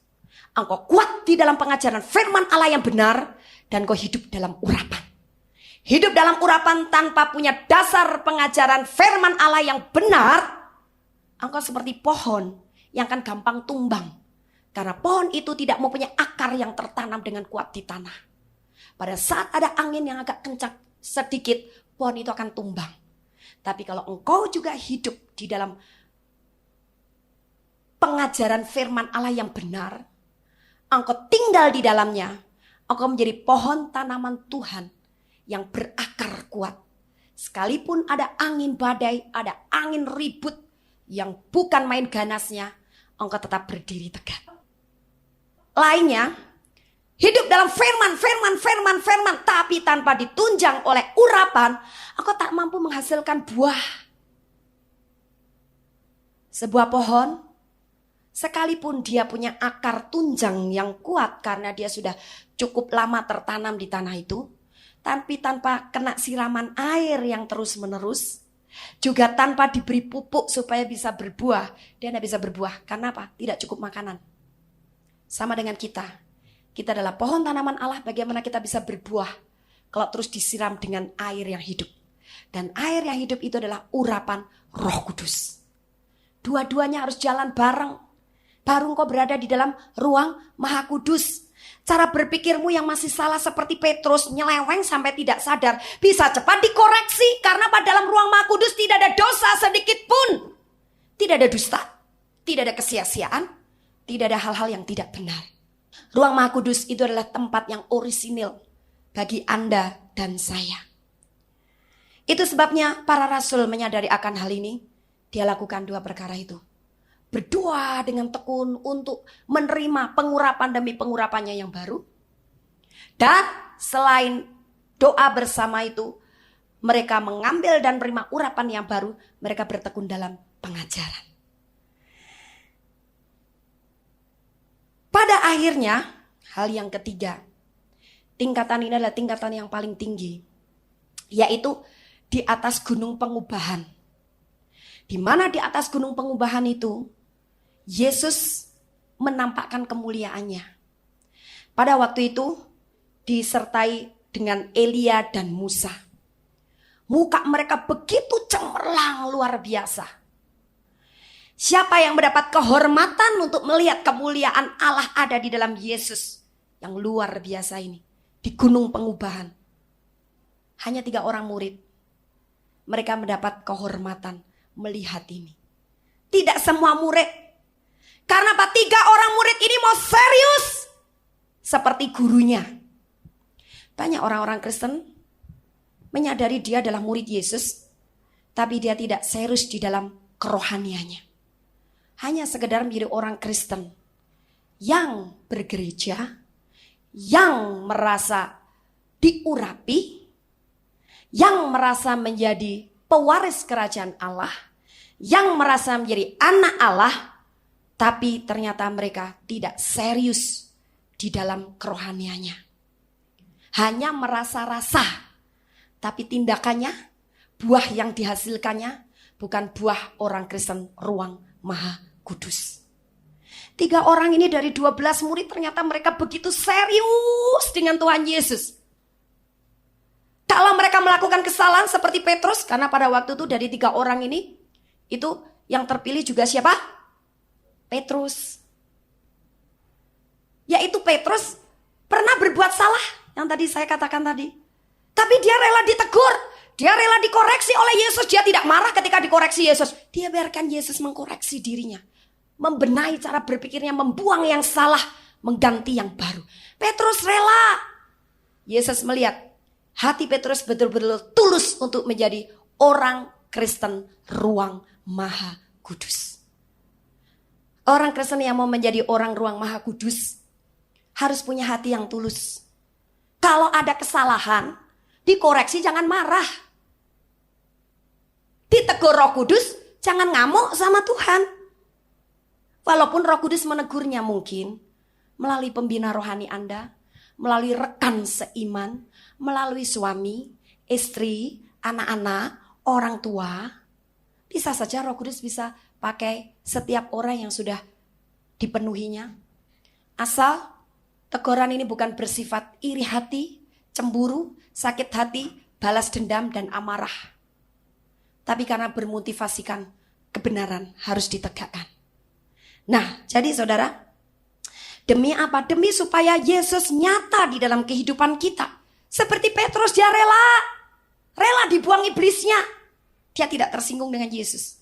Engkau kuat di dalam pengajaran firman Allah yang benar, dan kau hidup dalam urapan. Hidup dalam urapan tanpa punya dasar pengajaran firman Allah yang benar, engkau seperti pohon yang akan gampang tumbang. Karena pohon itu tidak mempunyai akar yang tertanam dengan kuat di tanah. Pada saat ada angin yang agak kencang sedikit, pohon itu akan tumbang. Tapi kalau engkau juga hidup di dalam pengajaran firman Allah yang benar, engkau tinggal di dalamnya, engkau menjadi pohon tanaman Tuhan yang berakar kuat. Sekalipun ada angin badai, ada angin ribut, yang bukan main ganasnya, engkau tetap berdiri tegak. Lainnya, hidup dalam firman, tapi tanpa ditunjang oleh urapan, engkau tak mampu menghasilkan buah. Sebuah pohon, sekalipun dia punya akar tunjang yang kuat karena dia sudah cukup lama tertanam di tanah itu, tapi tanpa kena siraman air yang terus-menerus, juga tanpa diberi pupuk supaya bisa berbuah, dia tidak bisa berbuah. Karena apa? Tidak cukup makanan. Sama dengan kita. Kita adalah pohon tanaman Allah. Bagaimana kita bisa berbuah kalau terus disiram dengan air yang hidup. Dan air yang hidup itu adalah urapan Roh Kudus. Dua-duanya harus jalan bareng. Baru engkau berada di dalam ruang Maha Kudus. Cara berpikirmu yang masih salah seperti Petrus, nyeleweng sampai tidak sadar, bisa cepat dikoreksi. Karena pada dalam ruang Maha Kudus tidak ada dosa sedikit pun. Tidak ada dusta, tidak ada kesia-siaan, tidak ada hal-hal yang tidak benar. Ruang Maha Kudus itu adalah tempat yang orisinil bagi Anda dan saya. Itu sebabnya para rasul menyadari akan hal ini. Dia lakukan dua perkara itu. Berdoa dengan tekun untuk menerima pengurapan demi pengurapannya yang baru. Dan selain doa bersama itu, mereka mengambil dan menerima urapan yang baru. Mereka bertekun dalam pengajaran. Pada akhirnya, hal yang ketiga, tingkatan ini adalah tingkatan yang paling tinggi, yaitu di atas gunung pengubahan. Di mana di atas gunung pengubahan itu, Yesus menampakkan kemuliaannya. Pada waktu itu disertai dengan Elia dan Musa. Muka mereka begitu cemerlang luar biasa. Siapa yang mendapat kehormatan untuk melihat kemuliaan Allah ada di dalam Yesus yang luar biasa ini di gunung pengubahan? Hanya 3 orang murid. Mereka mendapat kehormatan melihat ini. Tidak semua murid. Karena apa? 3 orang murid ini mau serius seperti gurunya. Banyak orang-orang Kristen menyadari dia adalah murid Yesus, tapi dia tidak serius di dalam kerohaniannya. Hanya sekedar menjadi orang Kristen yang bergereja, yang merasa diurapi, yang merasa menjadi pewaris kerajaan Allah, yang merasa menjadi anak Allah, tapi ternyata mereka tidak serius di dalam kerohaniannya. Hanya merasa-rasa, tapi tindakannya, buah yang dihasilkannya bukan buah orang Kristen Ruang Maha Kudus. 3 orang ini dari 12 murid ternyata mereka begitu serius dengan Tuhan Yesus. Kalau mereka melakukan kesalahan seperti Petrus, karena pada waktu itu dari 3 orang ini, itu yang terpilih juga siapa? Petrus. Yaitu Petrus pernah berbuat salah, yang tadi saya katakan tadi. Tapi dia rela ditegur, dia rela dikoreksi oleh Yesus. Dia tidak marah ketika dikoreksi Yesus. Dia biarkan Yesus mengkoreksi dirinya. Membenahi cara berpikirnya, membuang yang salah, mengganti yang baru. Petrus rela. Yesus melihat hati Petrus betul-betul tulus untuk menjadi orang Kristen ruang Maha Kudus. Orang Kristen yang mau menjadi orang ruang Maha Kudus harus punya hati yang tulus. Kalau ada kesalahan, dikoreksi jangan marah. Ditegur Roh Kudus, jangan ngamuk sama Tuhan. Walaupun Roh Kudus menegurnya mungkin melalui pembina rohani Anda, melalui rekan seiman, melalui suami, istri, anak-anak, orang tua. Bisa saja Roh Kudus bisa pakai setiap orang yang sudah dipenuhinya. Asal teguran ini bukan bersifat iri hati, cemburu, sakit hati, balas dendam, dan amarah. Tapi karena bermotivasikan kebenaran harus ditegakkan. Nah, jadi saudara, demi apa? Demi supaya Yesus nyata di dalam kehidupan kita. Seperti Petrus, dia rela dibuang iblisnya. Dia tidak tersinggung dengan Yesus.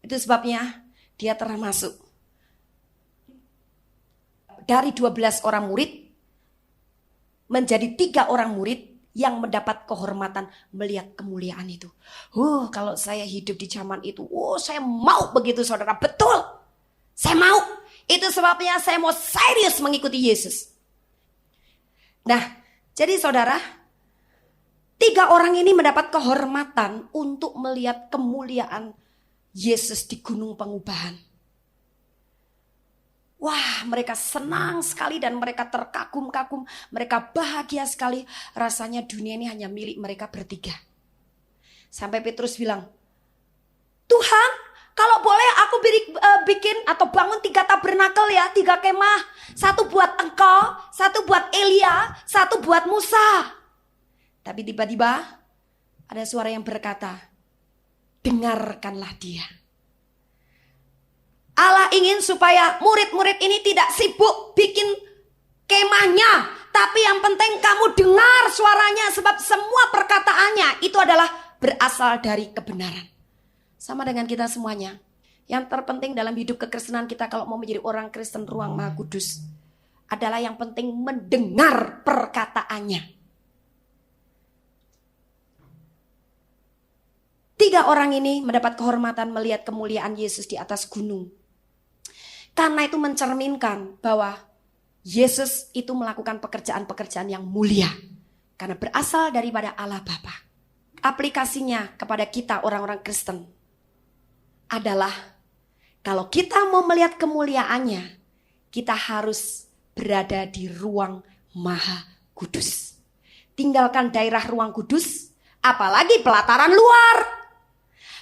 Itu sebabnya dia termasuk dari 12 orang murid menjadi 3 orang murid yang mendapat kehormatan melihat kemuliaan itu. Kalau saya hidup di zaman itu, saya mau begitu saudara. Betul, saya mau. Itu sebabnya saya mau serius mengikuti Yesus. Nah, jadi saudara, 3 orang ini mendapat kehormatan untuk melihat kemuliaan Yesus di gunung pengubahan. Wah, mereka senang sekali dan mereka terkagum-kagum. Mereka bahagia sekali. Rasanya dunia ini hanya milik mereka bertiga. Sampai Petrus bilang, Tuhan, kalau boleh aku bikin atau bangun 3 tabernakel ya, 3 kemah. 1 buat engkau, 1 buat Elia, 1 buat Musa. Tapi tiba-tiba ada suara yang berkata, dengarkanlah dia. Allah ingin supaya murid-murid ini tidak sibuk bikin kemahnya. Tapi yang penting kamu dengar suaranya, sebab semua perkataannya itu adalah berasal dari kebenaran. Sama dengan kita semuanya. Yang terpenting dalam hidup kekristenan kita kalau mau menjadi orang Kristen ruang Maha Kudus adalah yang penting mendengar perkataannya. 3 orang ini mendapat kehormatan melihat kemuliaan Yesus di atas gunung. Karena itu mencerminkan bahwa Yesus itu melakukan pekerjaan-pekerjaan yang mulia. Karena berasal daripada Allah Bapa. Aplikasinya kepada kita orang-orang Kristen adalah kalau kita mau melihat kemuliaannya, kita harus berada di ruang Maha Kudus. Tinggalkan daerah ruang kudus, apalagi pelataran luar.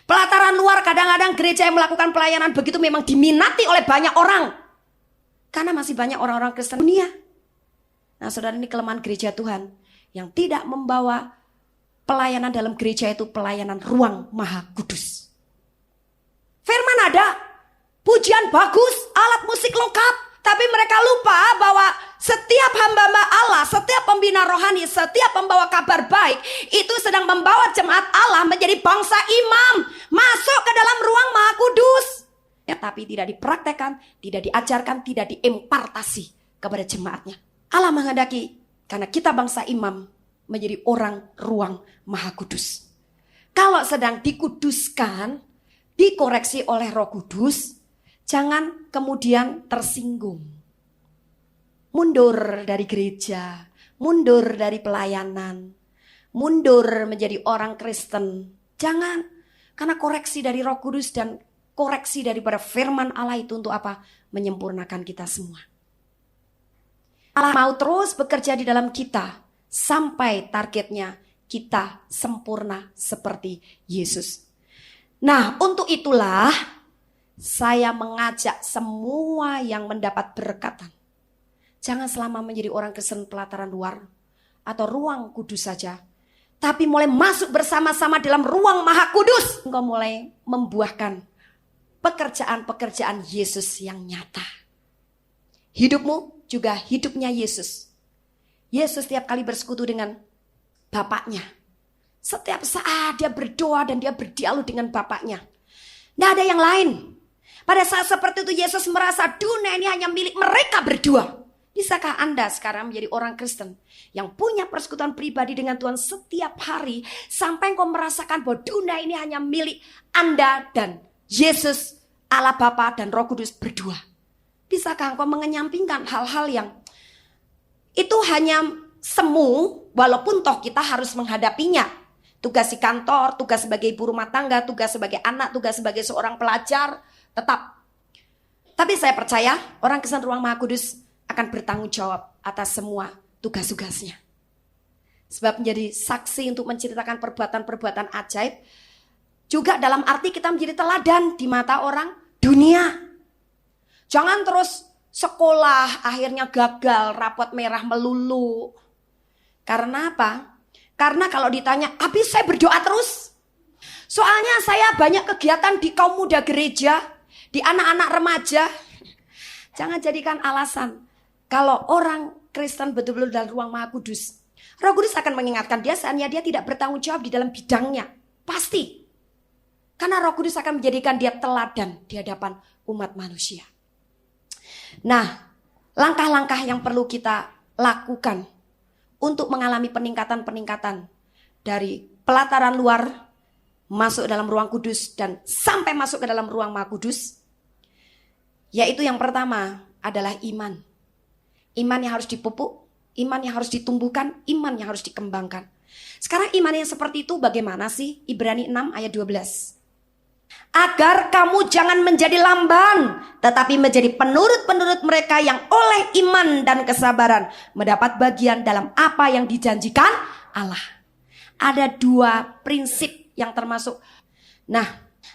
Pelataran luar kadang-kadang gereja yang melakukan pelayanan begitu memang diminati oleh banyak orang. Karena masih banyak orang-orang Kristen dunia. Nah saudara, ini kelemahan gereja Tuhan. Yang tidak membawa pelayanan dalam gereja itu pelayanan ruang Maha Kudus. Firman ada, pujian bagus, alat musik lengkap. Tapi mereka lupa bahwa setiap hamba-hamba Allah, setiap pembina rohani, setiap pembawa kabar baik, itu sedang membawa jemaat Allah menjadi bangsa imam, masuk ke dalam ruang Maha Kudus. Ya, tapi tidak dipraktekkan, tidak diajarkan, tidak diimpartasi kepada jemaatnya. Allah menghendaki, karena kita bangsa imam, menjadi orang ruang Maha Kudus. Kalau sedang dikuduskan, dikoreksi oleh Roh Kudus, jangan kemudian tersinggung. Mundur dari gereja, mundur dari pelayanan, mundur menjadi orang Kristen. Jangan, karena koreksi dari Roh Kudus dan koreksi daripada firman Allah itu untuk apa? Menyempurnakan kita semua. Allah mau terus bekerja di dalam kita sampai targetnya kita sempurna seperti Yesus. Nah, untuk itulah saya mengajak semua yang mendapat berkatan. Jangan selama menjadi orang Kristen pelataran luar atau ruang kudus saja. Tapi mulai masuk bersama-sama dalam ruang maha kudus. Engkau mulai membuahkan pekerjaan-pekerjaan Yesus yang nyata. Hidupmu juga hidupnya Yesus. Yesus setiap kali bersekutu dengan Bapaknya. Setiap saat dia berdoa dan dia berdialog dengan Bapaknya. Tidak ada yang lain. Pada saat seperti itu Yesus merasa dunia ini hanya milik mereka berdua. Bisakah Anda sekarang menjadi orang Kristen yang punya persekutuan pribadi dengan Tuhan setiap hari sampai engkau merasakan bahwa dunia ini hanya milik Anda dan Yesus, Allah Bapa dan Roh Kudus berdua? Bisakah engkau mengenyampingkan hal-hal yang itu hanya semu, walaupun toh kita harus menghadapinya? Tugas di kantor, tugas sebagai ibu rumah tangga, tugas sebagai anak, tugas sebagai seorang pelajar, tetap. Tapi saya percaya orang Kristen Ruang Maha Kudus akan bertanggung jawab atas semua tugas-tugasnya. Sebab menjadi saksi untuk menceritakan perbuatan-perbuatan ajaib juga dalam arti kita menjadi teladan di mata orang dunia. Jangan terus sekolah akhirnya gagal, rapot merah melulu. Karena apa? Karena kalau ditanya, habis saya berdoa terus. Soalnya saya banyak kegiatan di kaum muda gereja, di anak-anak remaja. Jangan jadikan alasan. Kalau orang Kristen betul-betul dalam ruang Maha Kudus, Roh Kudus akan mengingatkan dia saatnya dia tidak bertanggung jawab di dalam bidangnya. Pasti. Karena Roh Kudus akan menjadikan dia teladan di hadapan umat manusia. Nah, langkah-langkah yang perlu kita lakukan untuk mengalami peningkatan-peningkatan dari pelataran luar masuk dalam ruang kudus dan sampai masuk ke dalam ruang Maha Kudus, yaitu yang pertama adalah iman. Iman yang harus dipupuk, iman yang harus ditumbuhkan, iman yang harus dikembangkan. Sekarang iman yang seperti itu bagaimana sih? Ibrani 6 ayat 12. Agar kamu jangan menjadi lamban, tetapi menjadi penurut-penurut mereka yang oleh iman dan kesabaran mendapat bagian dalam apa yang dijanjikan Allah. Ada dua prinsip yang termasuk. Nah,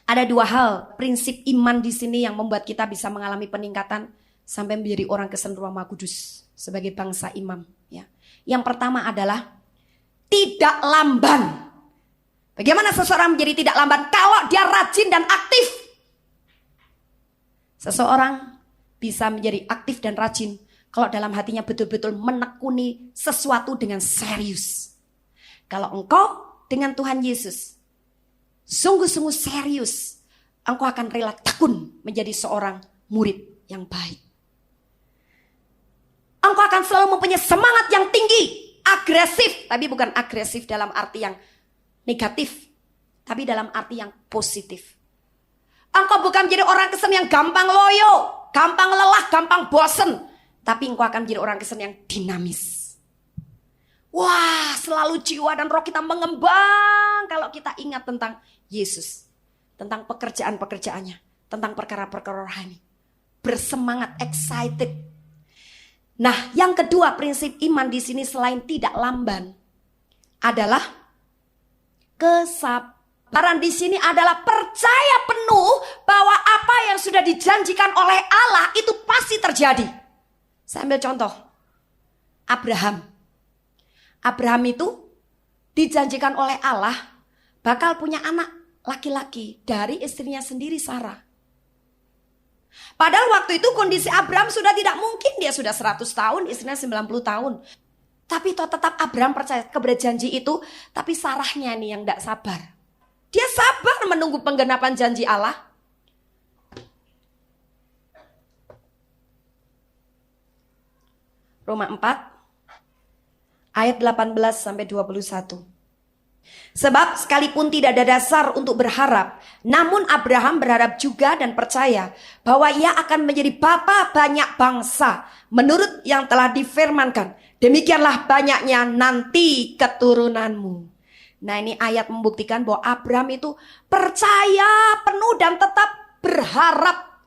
ada dua hal prinsip iman di sini yang membuat kita bisa mengalami peningkatan sampai menjadi orang Kristen Ruang Maha Kudus sebagai bangsa imam. Ya. Yang pertama adalah tidak lamban. Bagaimana seseorang menjadi tidak lamban? Kalau dia rajin dan aktif. Seseorang bisa menjadi aktif dan rajin kalau dalam hatinya betul-betul menekuni sesuatu dengan serius. Kalau engkau dengan Tuhan Yesus sungguh-sungguh serius, engkau akan rela tekun menjadi seorang murid yang baik. Engkau akan selalu mempunyai semangat yang tinggi, agresif, tapi bukan agresif dalam arti yang negatif, tapi dalam arti yang positif. Engkau bukan menjadi orang Kristen yang gampang loyo, gampang lelah, gampang bosen, tapi engkau akan menjadi orang Kristen yang dinamis. Wah, selalu jiwa dan roh kita mengembang kalau kita ingat tentang Yesus, tentang pekerjaan-pekerjaannya, tentang perkara-perkara rohani. Bersemangat, excited. Nah, yang kedua prinsip iman di sini selain tidak lamban adalah kesabaran. Di sini adalah percaya penuh bahwa apa yang sudah dijanjikan oleh Allah itu pasti terjadi. Saya ambil contoh. Abraham itu dijanjikan oleh Allah bakal punya anak laki-laki dari istrinya sendiri Sarah. Padahal waktu itu kondisi Abraham sudah tidak mungkin. Dia sudah 100 tahun, istrinya 90 tahun. Tapi tetap Abraham percaya kepada janji itu. Tapi Sarahnya nih yang tidak sabar. Dia sabar menunggu penggenapan janji Allah. Roma 4 ayat 18-21. Sebab sekalipun tidak ada dasar untuk berharap, namun Abraham berharap juga dan percaya bahwa ia akan menjadi bapa banyak bangsa menurut yang telah difirmankan. Demikianlah banyaknya nanti keturunanmu. Nah, ini ayat membuktikan bahwa Abraham itu percaya penuh dan tetap berharap,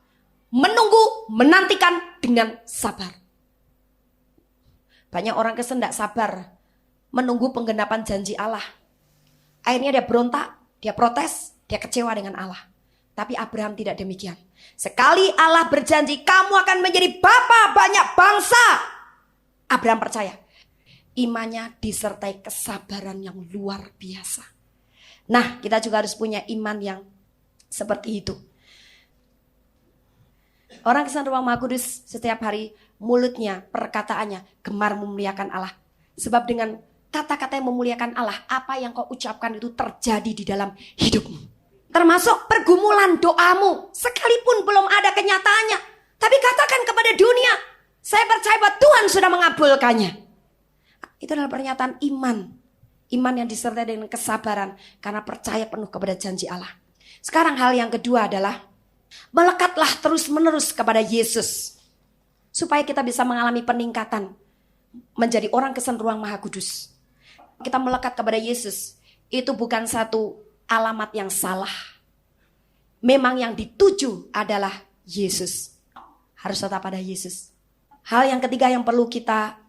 menunggu, menantikan dengan sabar. Banyak orang Kristen tidak sabar menunggu penggenapan janji Allah. Akhirnya dia berontak, dia protes, dia kecewa dengan Allah. Tapi Abraham tidak demikian. Sekali Allah berjanji, kamu akan menjadi bapa banyak bangsa. Abraham percaya. Imannya disertai kesabaran yang luar biasa. Nah, kita juga harus punya iman yang seperti itu. Orang Kristen Ruang Maha Kudus setiap hari mulutnya, perkataannya gemar memuliakan Allah. Sebab dengan kata-kata yang memuliakan Allah, apa yang kau ucapkan itu terjadi di dalam hidupmu. Termasuk pergumulan doamu, sekalipun belum ada kenyataannya. Tapi katakan kepada dunia, saya percaya bahwa Tuhan sudah mengabulkannya. Itu adalah pernyataan iman. Iman yang disertai dengan kesabaran karena percaya penuh kepada janji Allah. Sekarang hal yang kedua adalah melekatlah terus-menerus kepada Yesus. Supaya kita bisa mengalami peningkatan menjadi orang Kristen Ruang Maha Kudus. Kita melekat kepada Yesus. Itu bukan satu alamat yang salah. Memang yang dituju adalah Yesus. Harus tetap pada Yesus. Hal yang ketiga yang perlu kita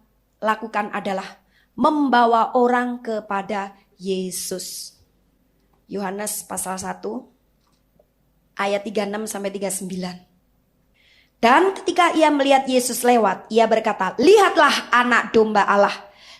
lakukan adalah membawa orang kepada Yesus. Yohanes pasal 1 ayat 36 sampai 39. Dan ketika ia melihat Yesus lewat, ia berkata, "Lihatlah anak domba Allah."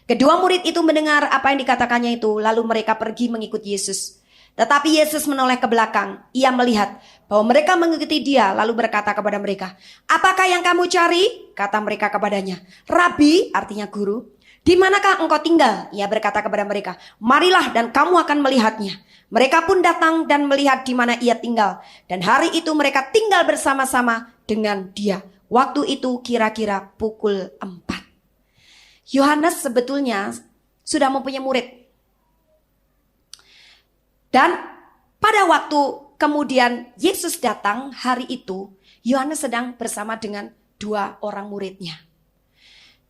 Kedua murid itu mendengar apa yang dikatakannya itu, lalu mereka pergi mengikut Yesus. Tetapi Yesus menoleh ke belakang. Ia melihat bahwa mereka mengikuti dia, lalu berkata kepada mereka, "Apakah yang kamu cari?" Kata mereka kepadanya, "Rabi," artinya guru, "di manakah engkau tinggal?" Ia berkata kepada mereka, "Marilah dan kamu akan melihatnya." Mereka pun datang dan melihat di mana ia tinggal. Dan hari itu mereka tinggal bersama-sama dengan dia. Waktu itu kira-kira pukul 4. Yohanes sebetulnya sudah mempunyai murid. Dan pada waktu kemudian Yesus datang hari itu, Yohanes sedang bersama dengan 2 orang muridnya.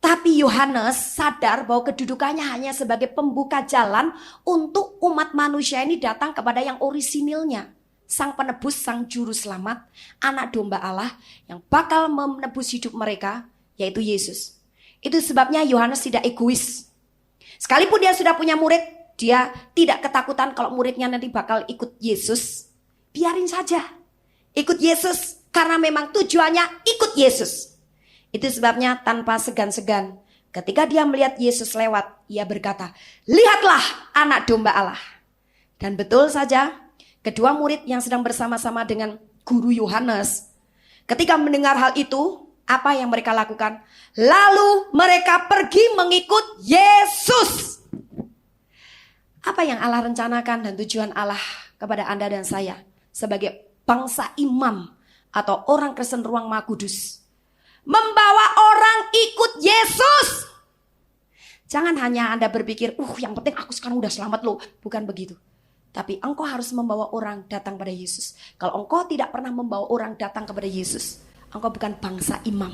Tapi Yohanes sadar bahwa kedudukannya hanya sebagai pembuka jalan untuk umat manusia ini datang kepada yang orisinilnya. Sang penebus, sang juru selamat, anak domba Allah yang bakal menebus hidup mereka, yaitu Yesus. Itu sebabnya Yohanes tidak egois. Sekalipun dia sudah punya murid, dia tidak ketakutan kalau muridnya nanti bakal ikut Yesus. Biarin saja. Ikut Yesus karena memang tujuannya ikut Yesus. Itu sebabnya tanpa segan-segan, ketika dia melihat Yesus lewat, ia berkata, "Lihatlah anak domba Allah." Dan betul saja, kedua murid yang sedang bersama-sama dengan guru Yohanes, ketika mendengar hal itu, apa yang mereka lakukan? Lalu mereka pergi mengikut Yesus. Apa yang Allah rencanakan dan tujuan Allah kepada Anda dan saya sebagai bangsa imam atau orang Kristen Ruang Maha Kudus? Membawa orang ikut Yesus. Jangan hanya Anda berpikir, yang penting aku sekarang udah selamat loh. Bukan begitu. Tapi engkau harus membawa orang datang pada Yesus. Kalau engkau tidak pernah membawa orang datang kepada Yesus, engkau bukan bangsa imam.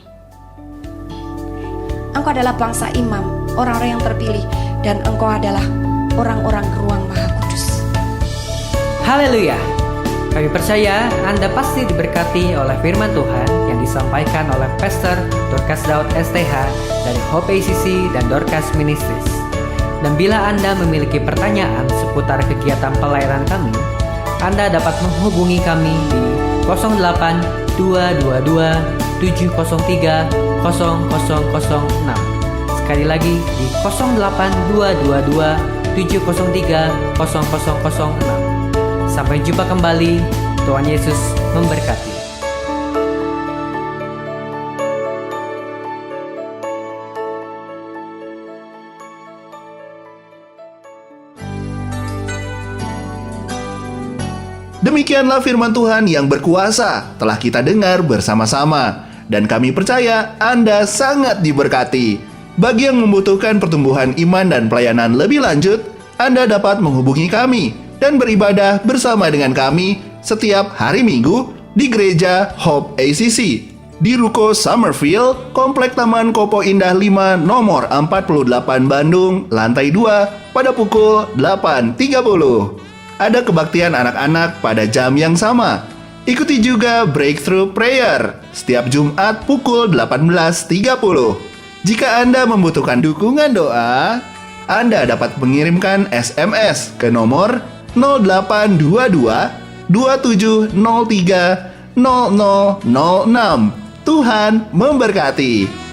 Engkau adalah bangsa imam, orang-orang yang terpilih. Dan engkau adalah orang-orang Ruang Maha Kudus. Haleluya. Kami percaya Anda pasti diberkati oleh firman Tuhan yang disampaikan oleh Pastor Dorcas Daud STH dari Hope ACC dan Dorcas Ministries. Dan bila Anda memiliki pertanyaan seputar kegiatan pelayanan kami, Anda dapat menghubungi kami di 08 222 703 0006. Sekali lagi di 08 222 703 0006. Sampai jumpa kembali. Tuhan Yesus memberkati. Demikianlah firman Tuhan yang berkuasa telah kita dengar bersama-sama. Dan kami percaya Anda sangat diberkati. Bagi yang membutuhkan pertumbuhan iman dan pelayanan lebih lanjut, Anda dapat menghubungi kami dan beribadah bersama dengan kami setiap hari Minggu di Gereja Hope ACC di Ruko Summerfield, Komplek Taman Kopo Indah 5 nomor 48 Bandung, lantai 2 pada pukul 8.30. Ada kebaktian anak-anak pada jam yang sama. Ikuti juga Breakthrough Prayer setiap Jumat pukul 18.30. Jika Anda membutuhkan dukungan doa, Anda dapat mengirimkan SMS ke nomor 0822 2703 0006. Tuhan memberkati.